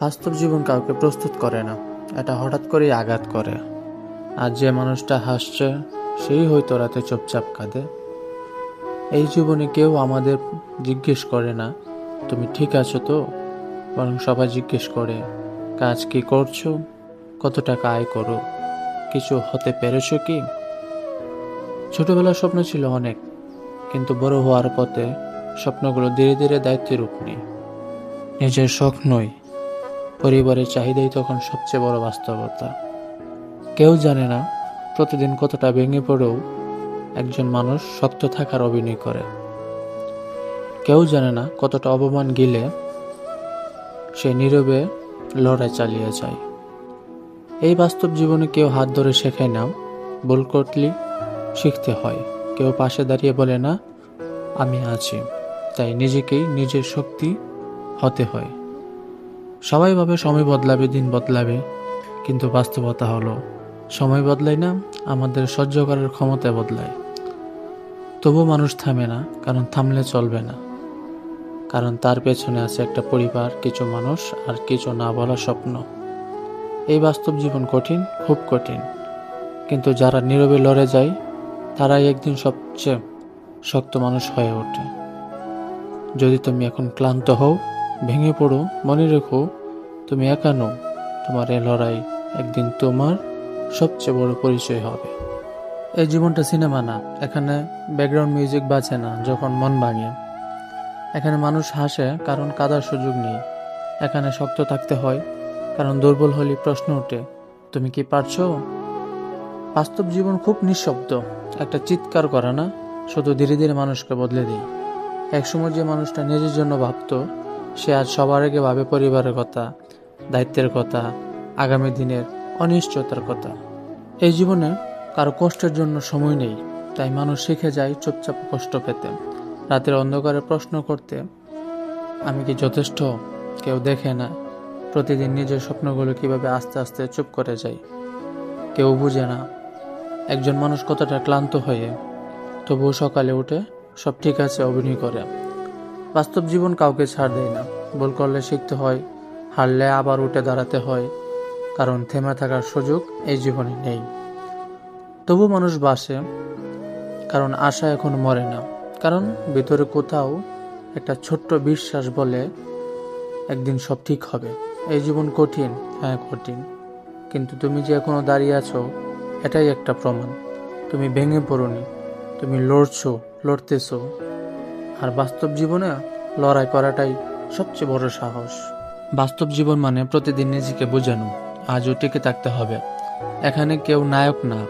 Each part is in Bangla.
বাস্তব জীবন কাউকে প্রস্তুত করে না, এটা হঠাৎ করেই আঘাত করে। আর যে মানুষটা হাসছে সেই হয়তো রাতে চুপচাপ কাঁদে। এই জীবনে কেউ আমাদের জিজ্ঞেস করে না তুমি ঠিক আছো তো, বরং সবাই জিজ্ঞেস করে কাজ কি করছো, কত টাকা আয় করো, কিছু হতে পেরেছো কি। ছোটবেলার স্বপ্ন ছিল অনেক, কিন্তু বড় হওয়ার পথে স্বপ্নগুলো ধীরে ধীরে দায়িত্বের রূপ নেয়। নিজের শখ নয়, পরিবারের চাহিদাই তখন সবচেয়ে বড় বাস্তবতা। কেউ জানে না প্রতিদিন কতটা ভেঙে পড়েও একজন মানুষ শক্ত থাকার অভিনয় করে। কেউ জানে না কতটা অপমান গিলে সে নীরবে লড়াই চালিয়ে যায়। এই বাস্তব জীবনে কেউ হাত ধরে শেখায় না, ভুল করলে শিখতে হয়। কেউ পাশে দাঁড়িয়ে বলে না আমি আছি, তাই নিজেকেই নিজের শক্তি হতে হয়। সবাই ভাবে সময় বদলাবে, দিন বদলাবে, কিন্তু বাস্তবতা হলো সময় বদলায় না, আমাদের সহ্য করার ক্ষমতা বদলায়। তবু মানুষ থামে না, কারণ থামলে চলবে না, কারণ তার পেছনে আছে একটা পরিবার, কিছু মানুষ আর কিছু না বলা স্বপ্ন। এই বাস্তব জীবন কঠিন, খুব কঠিন, কিন্তু যারা নীরবে লড়ে যায় তারাই একদিন সবচেয়ে শক্ত মানুষ হয়ে ওঠে। যদি তুমি এখন ক্লান্ত হও, ভেঙে পড়ো, মনে রেখো তুমি একা নও। তোমার এই লড়াই একদিন তোমার সবচেয়ে বড় পরিচয় হবে। এই জীবনটা সিনেমা না, এখানে ব্যাকগ্রাউন্ড মিউজিক বাজে না যখন মন ভাঙে। এখানে মানুষ হাসে কারণ কাঁদার সুযোগ নেই। এখানে শক্ত থাকতে হয় কারণ দুর্বল হলে প্রশ্ন ওঠে তুমি কি পারছো। বাস্তব জীবন খুব নিঃশব্দ, একটা চিৎকার করে না, শুধু ধীরে ধীরে মানুষকে বদলে দেয়। একসময় যে মানুষটা নিজের জন্য ভাবতো, সে আজ সবার আগে ভাবে পরিবারের কথা, দায়িত্বের কথা, আগামী দিনের অনিশ্চয়তার কথা। এই জীবনে কারো কষ্টের জন্য সময় নেই, তাই মানুষ শিখে যায় চুপচাপ কষ্ট পেতে, রাতের অন্ধকারে প্রশ্ন করতে আমি কি যথেষ্ট। কেউ দেখে না প্রতিদিন নিজের স্বপ্নগুলো কিভাবে আস্তে আস্তে চুপ করে যায়। কেউ বুঝে না একজন মানুষ কতটা ক্লান্ত হয়ে তবুও সকালে উঠে সব ঠিক আছে অভিনয় করে। বাস্তব জীবন কাউকে ছাড় দেয় না, ভুল করলে শিখতে হয়, হারলে আবার উঠে দাঁড়াতে হয়, কারণ থেমে থাকার সুযোগ এই জীবনে নেই। তবু মানুষ বাসে, কারণ আশা এখন মরে না, কারণ ভিতরে কোথাও একটা ছোট্ট বিশ্বাস বলে একদিন সব ঠিক হবে। এই জীবন কঠিন, হ্যাঁ কঠিন, কিন্তু তুমি যে এখনো দাঁড়িয়ে আছো এটাই একটা প্রমাণ। তুমি ভেঙে পড়োনি, তুমি লড়ছো, লড়তেছো। আর বাস্তব জীবনে লড়াই করাটাই সবচেয়ে বড় সাহস। বাস্তব জীবন মানে প্রতিদিন নিজেকে বোঝানো আজও টিকে থাকতে হবে। এখানে কেউ নায়ক না,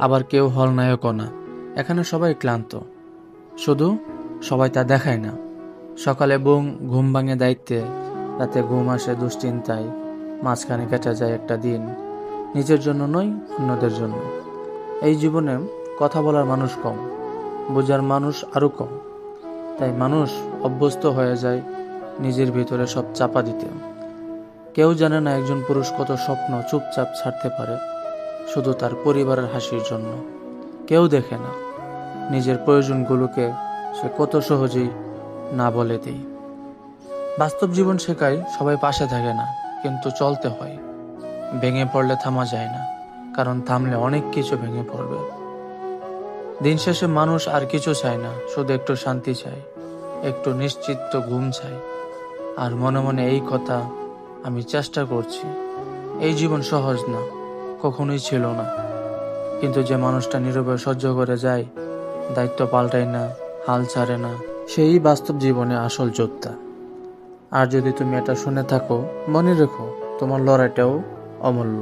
আবার কেউ হল নায়কও না। এখানে সবাই ক্লান্ত, শুধু সবাই তা দেখায় না। সকালে ঘুম ভাঙে দায়িত্বে, রাতে ঘুম আসে দুশ্চিন্তায়, মাঝখানে কেটে যায় একটা দিন নিজের জন্য নয়, অন্যদের জন্য। এই জীবনে কথা বলার মানুষ কম, বোঝার মানুষ আরো কম, তাই মানুষ অভ্যস্ত হয়ে যায় নিজের ভিতরে সব চাপা দিতে। কেউ জানে না একজন পুরুষ কত স্বপ্ন চুপচাপ ছাড়তে পারে শুধু তার পরিবারের হাসির জন্য। কেউ দেখে না নিজের প্রয়োজনগুলোকে সে কত সহজেই না বলে দেয়। বাস্তব জীবন শেখায় সবাই পাশে থাকে না, কিন্তু চলতে হয়। ভেঙে পড়লে থামা যায় না, কারণ থামলে অনেক কিছু ভেঙে পড়বে। দিন শেষে মানুষ আর কিছু চায় না, শুধু একটু শান্তি চায়, একটু নিশ্চিত ঘুম চায়, আর মনে মনে এই কথা আমি চেষ্টা করছি। এই জীবন সহজ না, কখনোই ছিল না, কিন্তু যে মানুষটা নীরবে সহ্য করে যায়, দায়িত্ব পাল্টায় না, হাল ছাড়ে না, সেই বাস্তব জীবনে আসল যোদ্ধা। আর যদি তুমি এটা শুনে থাকো, মনে রেখো তোমার লড়াইটাও অমূল্য।